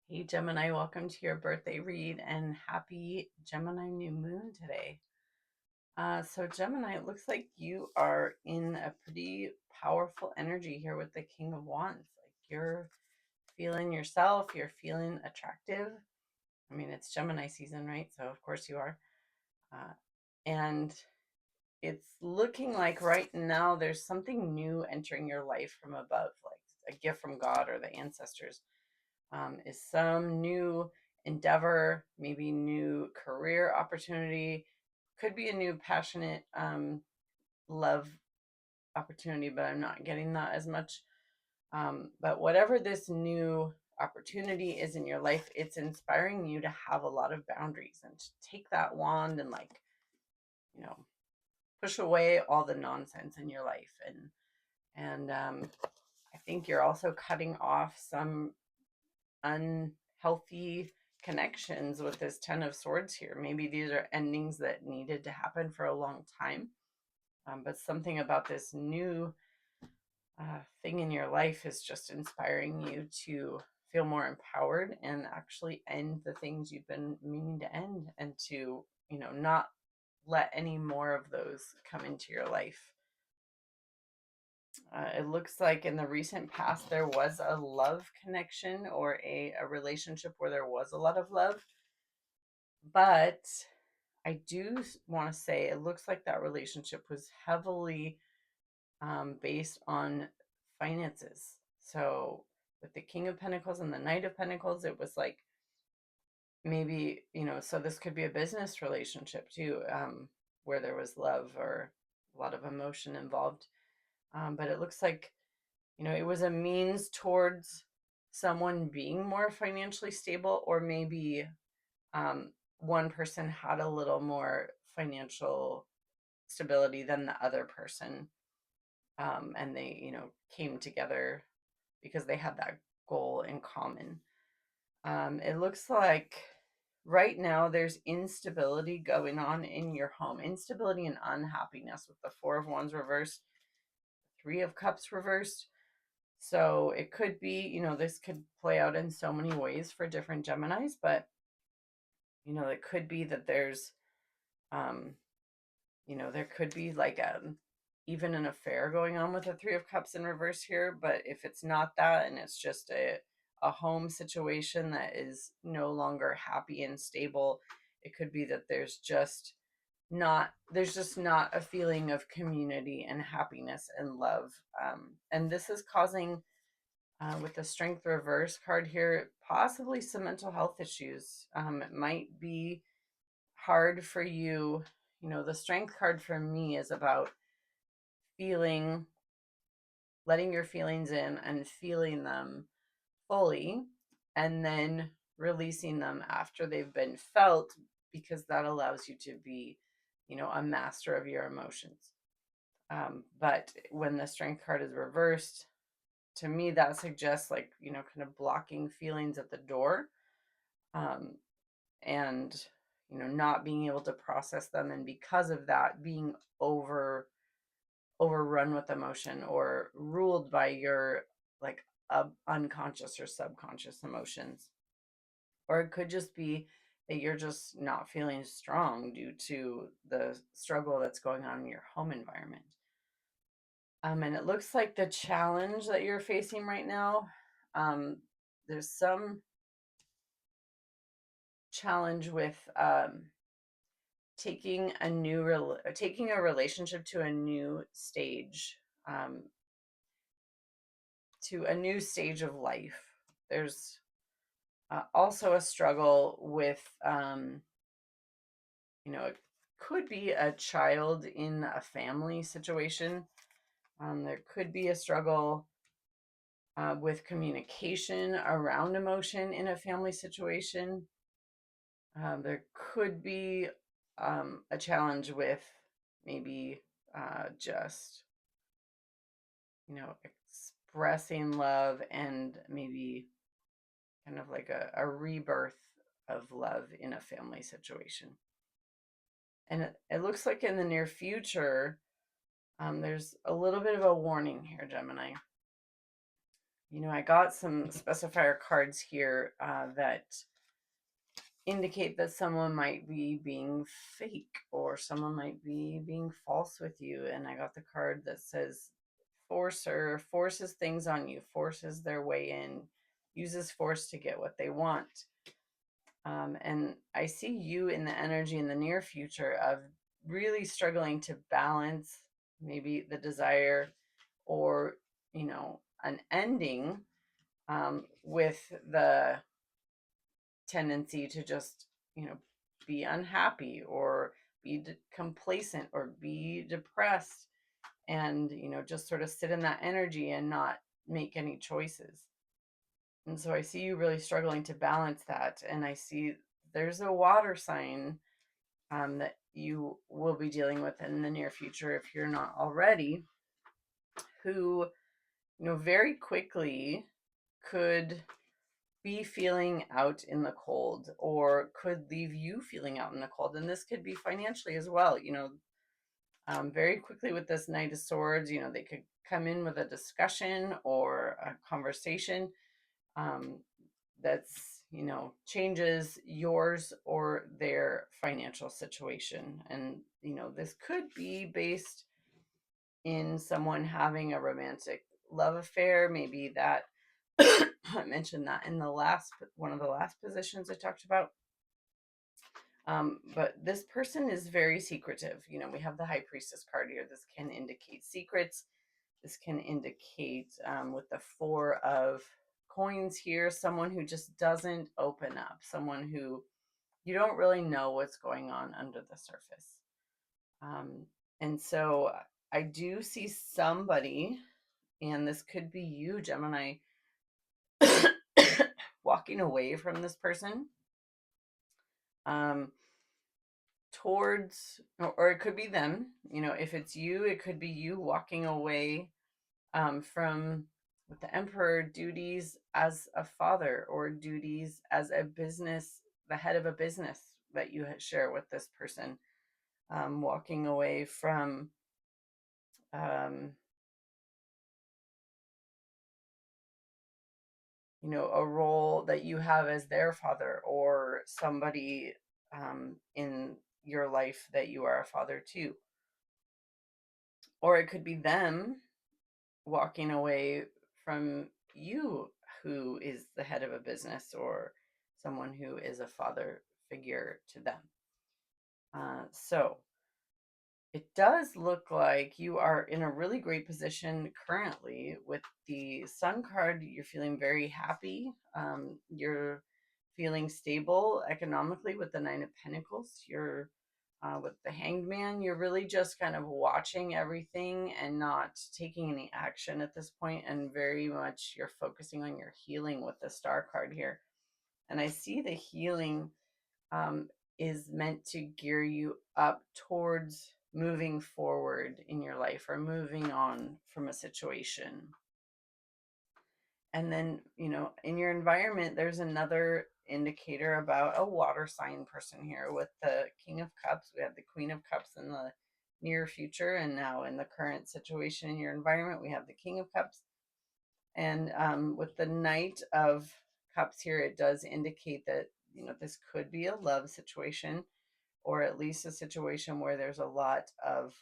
Hey Gemini, welcome to your birthday read and happy Gemini new moon today. So Gemini, it looks like you are in a pretty powerful energy here with the King of Wands. Like you're feeling yourself, you're feeling attractive. I mean, it's Gemini season, right? So of course you are. Uh, and it's looking like right now there's something new entering your life from above, like a gift from God or the ancestors. Is some new endeavor, maybe new career opportunity, could be a new passionate love opportunity, but I'm not getting that as much. But whatever this new opportunity is in your life, it's inspiring you to have a lot of boundaries and to take that wand and you know, push away all the nonsense in your life. And I think you're also cutting off some unhealthy connections with this Ten of Swords here. Maybe these are endings that needed to happen for a long time. But something about this new thing in your life is just inspiring you to feel more empowered and actually end the things you've been meaning to end and to, not let any more of those come into your life. It looks like in the recent past there was a love connection or a relationship where there was a lot of love. But I do want to say it looks like that relationship was heavily based on finances. So with the King of Pentacles and the Knight of Pentacles, it was like maybe, so this could be a business relationship too, where there was love or a lot of emotion involved. But it looks like, it was a means towards someone being more financially stable, or maybe um, one person had a little more financial stability than the other person. And they, came together because they had that goal in common. It looks like right now there's instability going on in your home, instability and unhappiness with the Four of Wands reversed, Three of Cups reversed. So it could be, this could play out in so many ways for different Geminis, but, it could be that there's, um, there could be like even an affair going on with the Three of Cups in reverse here. But if it's not that and it's just a home situation that is no longer happy and stable, it could be that there's just not a feeling of community and happiness and love. And this is causing with the Strength reverse card here, possibly some mental health issues. It might be hard for you. The Strength card for me is about feeling, letting your feelings in and feeling them fully, and then releasing them after they've been felt, because that allows you to be, a master of your emotions. But when the Strength card is reversed, to me that suggests like, kind of blocking feelings at the door, um, and not being able to process them, and because of that being overrun with emotion or ruled by your like unconscious or subconscious emotions. Or it could just be that you're just not feeling strong due to the struggle that's going on in your home environment. And it looks like the challenge that you're facing right now, um, there's some challenge with taking a relationship to a new stage, um, of life. There's also a struggle with, it could be a child in a family situation. There could be a struggle with communication around emotion in a family situation. There could be a challenge with maybe just, expressing love, and maybe kind of like a rebirth of love in a family situation. And it looks like in the near future, there's a little bit of a warning here, Gemini. I got some specifier cards here that indicate that someone might be being fake or someone might be being false with you. And I got the card that says forcer, forces things on you, forces their way in, uses force to get what they want. And I see you in the energy in the near future of really struggling to balance maybe the desire or, an ending with the tendency to just, be unhappy or be complacent or be depressed and, just sort of sit in that energy and not make any choices. And so I see you really struggling to balance that. And I see there's a water sign that you will be dealing with in the near future if you're not already, who, very quickly could be feeling out in the cold or could leave you feeling out in the cold. And this could be financially as well. Very quickly with this Knight of Swords, they could come in with a discussion or a conversation um, that's, changes yours or their financial situation. And, this could be based in someone having a romantic love affair, maybe that I mentioned that in the last one of the last positions I talked about. But this person is very secretive. We have the High Priestess card here. This can indicate secrets. This can indicate, with the Four of Coins here, someone who just doesn't open up, someone who you don't really know what's going on under the surface. And so I do see somebody, and this could be you, Gemini, walking away from this person towards, or it could be them. If it's you, it could be you walking away from, with the Emperor, duties as a father or duties as a business, the head of a business that you share with this person, walking away from um, a role that you have as their father or somebody in your life that you are a father to. Or it could be them walking away from you, who is the head of a business or someone who is a father figure to them. So it does look like you are in a really great position currently with the Sun card. You're feeling very happy. You're feeling stable economically with the Nine of Pentacles. You're with the Hanged Man. You're really just kind of watching everything and not taking any action at this point, and very much you're focusing on your healing with the Star card here. And I see the healing is meant to gear you up towards moving forward in your life or moving on from a situation. And then, in your environment, there's another indicator about a water sign person here with the King of Cups. We have the Queen of Cups in the near future. And now in the current situation in your environment, we have the King of Cups. And with the Knight of Cups here, it does indicate that, this could be a love situation, or at least a situation where there's a lot of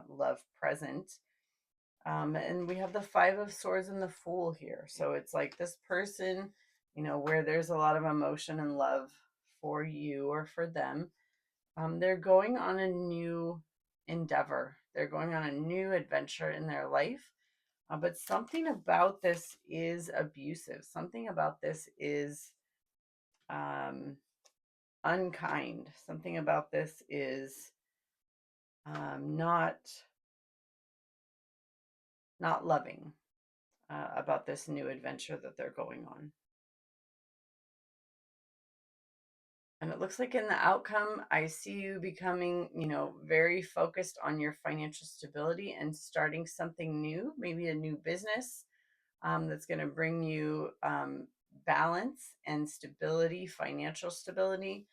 love present. And we have the Five of Swords and the Fool here. So it's like this person, where there's a lot of emotion and love for you or for them. They're going on a new endeavor. They're going on a new adventure in their life. But something about this is abusive. Something about this is unkind. Something about this is not loving about this new adventure that they're going on. And it looks like in the outcome, I see you becoming, very focused on your financial stability and starting something new, maybe a new business that's going to bring you balance and stability, financial stability.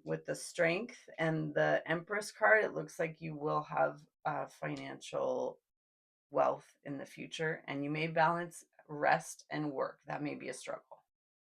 With the Strength and the Empress card, it looks like you will have financial wealth in the future, and you may balance rest and work. That may be a struggle.